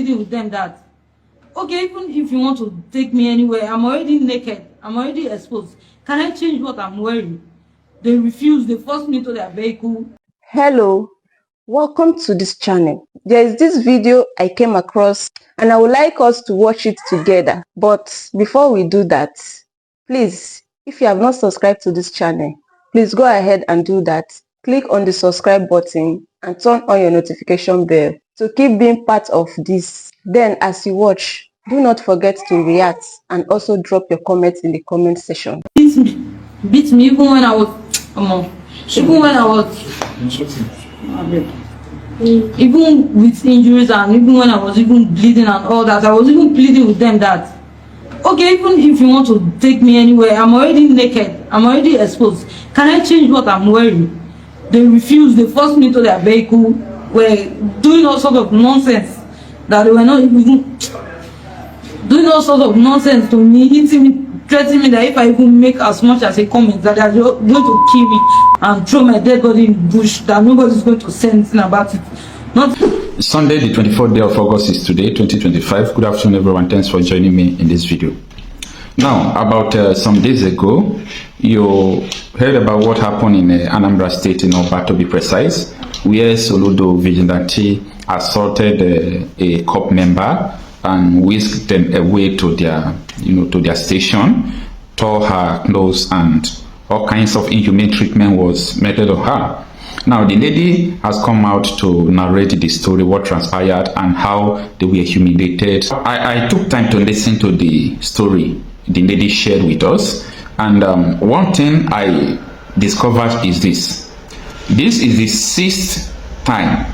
pleading with them that, okay, even if you want to take me anywhere, I'm already naked, I'm already exposed. Can I change what I'm wearing? They refuse. They force me to their vehicle. Hello, welcome to this channel. There is this video I came across and I would like us to watch it together. But before we do that, please, if you have not subscribed to this channel, please go ahead and do that. Click on the subscribe button and turn on your notification bell to keep being part of this. Then as you watch, do not forget to react and also drop your comments in the comment section. Beat me even when I was even with injuries, and even when I was even bleeding and all that, I was even pleading with them that, okay, even if you want to take me anywhere, I'm already naked, I'm already exposed. Can I change what I'm wearing? They refuse. They force me to their vehicle. Were doing all sorts of nonsense that they were not even doing all sorts of nonsense to me, hitting me, threatening me that if I even make as much as a comment that they are going to kill me and throw my dead body in the bush, that nobody's going to say anything about it. Sunday, the 24th day of August is today, 2025. Good afternoon, everyone. Thanks for joining me in this video. Now, about some days ago, you heard about what happened in Anambra State, in Oba to be precise, where Soludo Vigilante assaulted a COP member and whisked them away to their station, tore her clothes, and all kinds of inhumane treatment was meted on her. Now, the lady has come out to narrate the story, what transpired, and how they were humiliated. I took time to listen to the story the lady shared with us, and one thing I discovered is this. This is the 6th time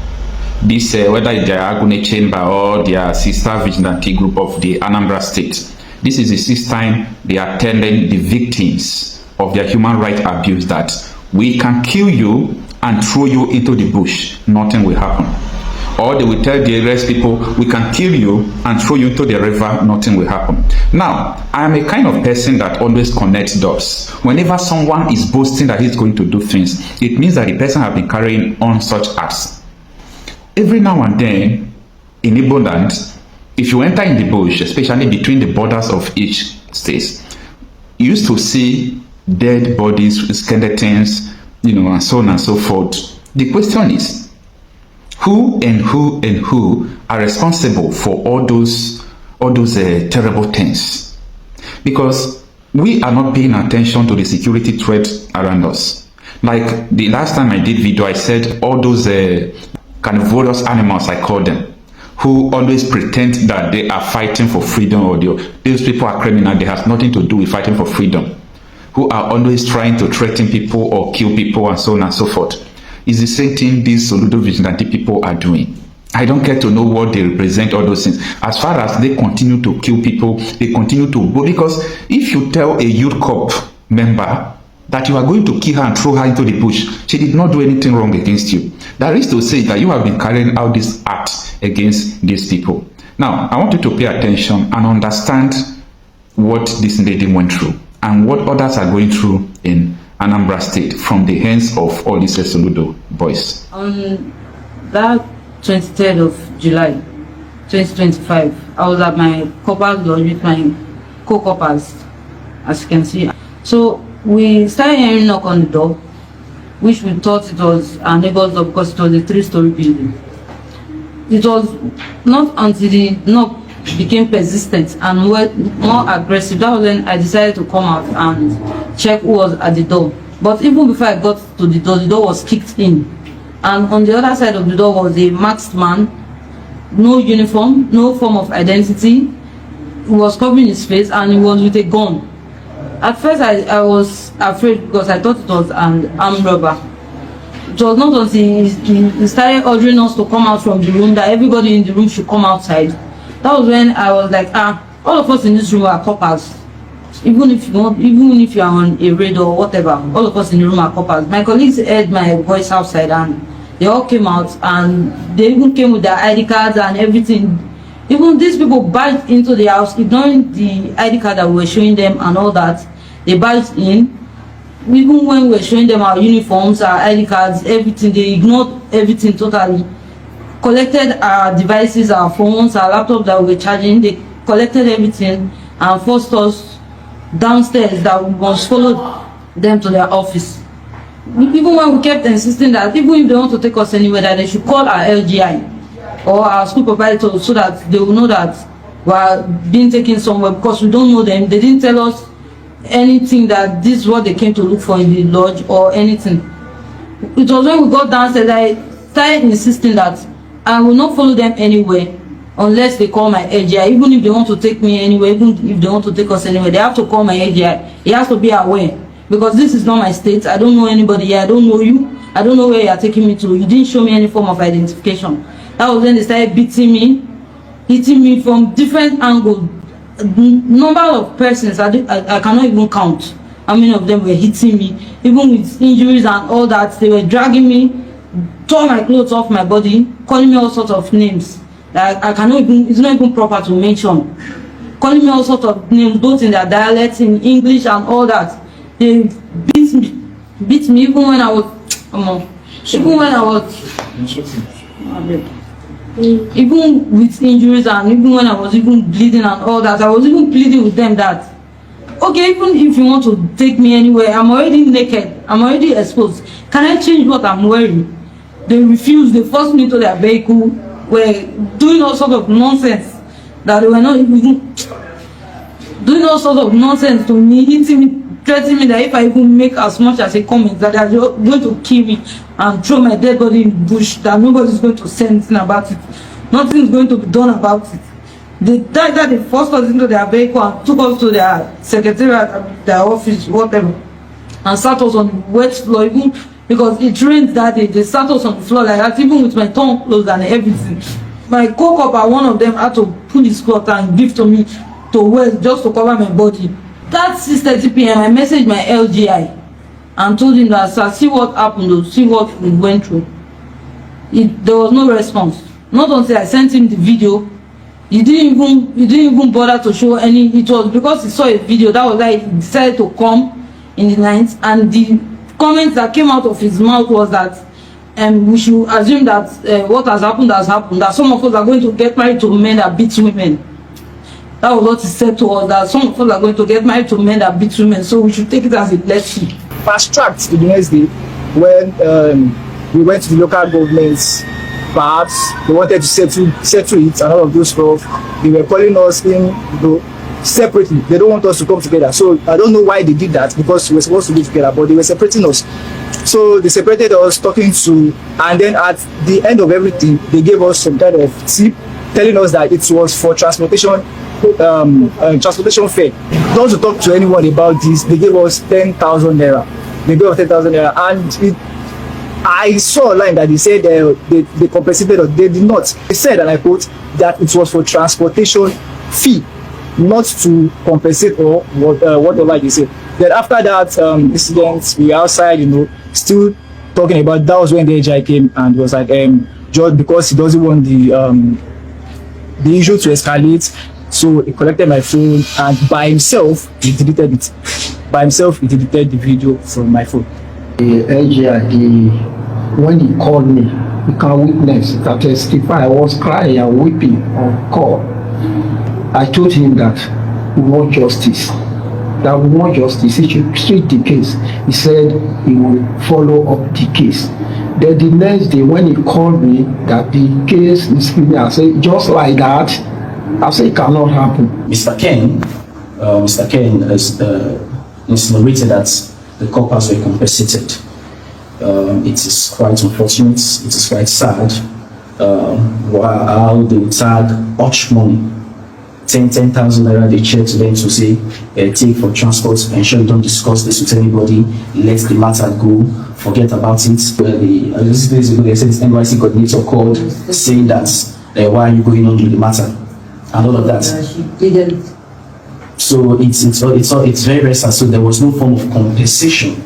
this, whether it's their Agune Chamber or their sister vigilante group of the Anambra State, this is the 6th time they are telling the victims of their human rights abuse that we can kill you and throw you into the bush, nothing will happen. Or they will tell the arrest people, we can kill you and throw you into the river, nothing will happen. Now, I am a kind of person that always connects dots. Whenever someone is boasting that he's going to do things, it means that the person has been carrying on such acts. Every now and then, in Igbo land, if you enter in the bush, especially between the borders of each state, you used to see dead bodies, skeletons, and so on and so forth. The question is, who are responsible for all those terrible things? Because we are not paying attention to the security threat around us. Like the last time I did video, I said all those carnivorous animals, I call them, who always pretend that they are fighting for freedom, or those people are criminal, they have nothing to do with fighting for freedom, who are always trying to threaten people or kill people and so on and so forth. It's the same thing these Soludo vigilante people are doing. I don't care to know what they represent, all those things. As far as they continue to kill people, they continue to go. Because if you tell a youth corp member that you are going to kill her and throw her into the bush, she did not do anything wrong against you. That is to say that you have been carrying out this act against these people. Now, I want you to pay attention and understand what this lady went through and what others are going through in Anambra State from the hands of all these Soludo boys. On that 23rd of July 2025, I was at my copper's lodge with my co-coppers, as you can see. So we started hearing knock on the door, which we thought it was our neighbor's door because it was a 3-story building. It was not until the knock became persistent and more aggressive, that was when I decided to come out and check who was at the door. But even before I got to the door was kicked in, and on the other side of the door was a masked man, no uniform, no form of identity. He was covering his face and he was with a gun. At first I was afraid because I thought it was an armed robber. It was not until he started ordering us to come out from the room, that everybody in the room should come outside. That was when I was like, all of us in this room are coppers. Even if you are on a raid or whatever, all of us in the room are coppers. My colleagues heard my voice outside and they all came out, and they even came with their ID cards and everything. Even these people barged into the house, ignoring the ID card that we were showing them and all that. They barged in. Even when we were showing them our uniforms, our ID cards, everything, they ignored everything totally. collected our devices, our phones, our laptops that we were charging. They collected everything and forced us downstairs that we must follow them to their office. Even when we kept insisting that even if they want to take us anywhere, that they should call our LGI or our school proprietor so that they will know that we are being taken somewhere, because we don't know them. They didn't tell us anything that this is what they came to look for in the lodge or anything. It was when we got downstairs that I started insisting that I will not follow them anywhere unless they call my LGI. Even if they want to take me anywhere, even if they want to take us anywhere, they have to call my LGI. He has to be aware, because this is not my state. I don't know anybody here. I don't know you. I don't know where you are taking me to. You didn't show me any form of identification. That was when they started beating me, hitting me from different angles. Number of persons, I cannot even count how many of them were hitting me, even with injuries and all that. They were dragging me, tore my clothes off my body, calling me all sorts of names that I cannot even, it's not even proper to mention. Calling me all sorts of names, both in their dialects, in English and all that. They beat me even when I was, even with injuries, and even when I was even bleeding and all that. I was even pleading with them that, okay, even if you want to take me anywhere, I'm already naked, I'm already exposed, can I change what I'm wearing? They refused. They forced me to their vehicle, were doing all sorts of nonsense that they were not even doing all sorts of nonsense to me, hitting me, threatening me that if I even make as much as a comment, that they are going to kill me and throw my dead body in the bush, that nobody's going to say anything about it. Nothing is going to be done about it. They died that they forced us into their vehicle and took us to their secretariat, their office, whatever, and sat us on the wet floor, even because it rained that day. They sat us on the floor like that, even with my tongue closed and everything. My co-copper, one of them, had to pull his cloth and give to me to wear just to cover my body. That 6:30 p.m. I messaged my LGI and told him that, sir, see what happened, though, see what we went through. There was no response. Not until I sent him the video. He didn't even bother to show any. It was because he saw a video, that was why he decided to come in the night. And the comments that came out of his mouth was that we should assume that what has happened, that some of us are going to get married to men that beat women. That was what he said to us, that some of us are going to get married to men that beat women, so we should take it as a blessing. Fast-tracked to the next day when we went to the local governments. Perhaps they wanted to settle it and all of those stuff. They were calling us in, separately. They don't want us to come together. So I don't know why they did that, because we were supposed to be together, but they were separating us. So they separated us, talking to, and then at the end of everything, they gave us some kind of tip, telling us that it was for transportation fare. Not to talk to anyone about this. They gave us 10,000 naira. They gave us 10,000 naira, and I saw a line that they said they compensated us. They did not. They said, and I quote, that it was for transportation fee, not to compensate or whatever they said. Then after that incident, we were outside, still talking about. That was when the AGI came and was like, just because he doesn't want the issue to escalate, so he collected my phone and by himself he deleted it. By himself he deleted the video from my phone. The AGI, when he called me, you can witness, you can testify. I was crying and weeping on call. I told him that we want justice. That we want justice. He should treat the case. He said he will follow up the case. Then the next day, when he called me that the case is finished, I said, just like that, I said it cannot happen. Mr. Ken has insinuated that the coppers were compensated. It is quite unfortunate, it is quite sad how they tag hush money, 10,000 naira they check to them to say take for transport, ensure you don't discuss this with anybody, let the matter go, forget about it. This days ago they said this NYC coordinator called saying that why are you going on with the matter and all of that. So it's very, very sad. So there was no form of compensation.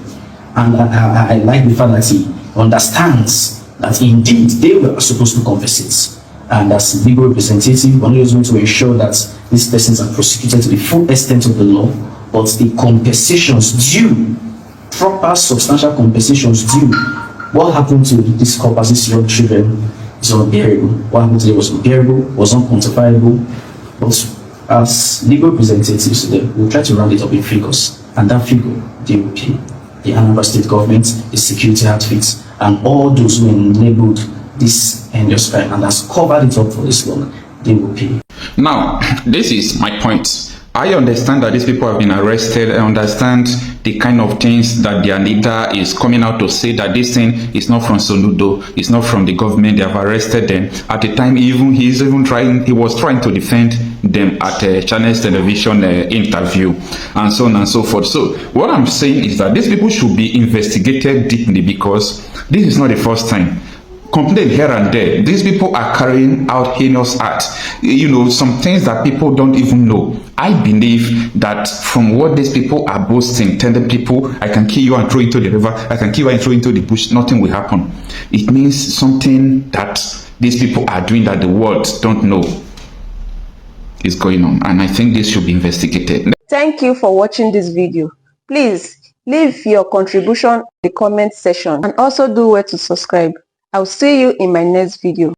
And I like the fact that he understands that indeed they were supposed to compensate. And as legal representative, one is going to ensure that these persons are prosecuted to the full extent of the law, but the compensations due, proper substantial compensations due. What happened to these coppers, these young children? It's unbearable. What happened today was unbearable, was unquantifiable. But as legal representatives today, we'll try to round it up in figures. And that figure, they will pay. The Anambra State government, the security outfits, and all those who enabled this endless crime and has covered it up for this long, they will pay. Now, this is my point. I understand that these people have been arrested. I understand the kind of things that their leader is coming out to say, that this thing is not from Soludo, it's not from the government. They have arrested them. At the time, he was trying to defend them at a Channels television interview, and so on and so forth. So what I'm saying is that these people should be investigated deeply, because this is not the first time. Complain here and there. These people are carrying out heinous acts. You know, some things that people don't even know. I believe that from what these people are boasting, telling people, I can kill you and throw you into the river, I can kill you and throw you into the bush, nothing will happen. It means something that these people are doing that the world don't know is going on. And I think this should be investigated. Thank you for watching this video. Please leave your contribution in the comment section and also do well to subscribe. I'll see you in my next video.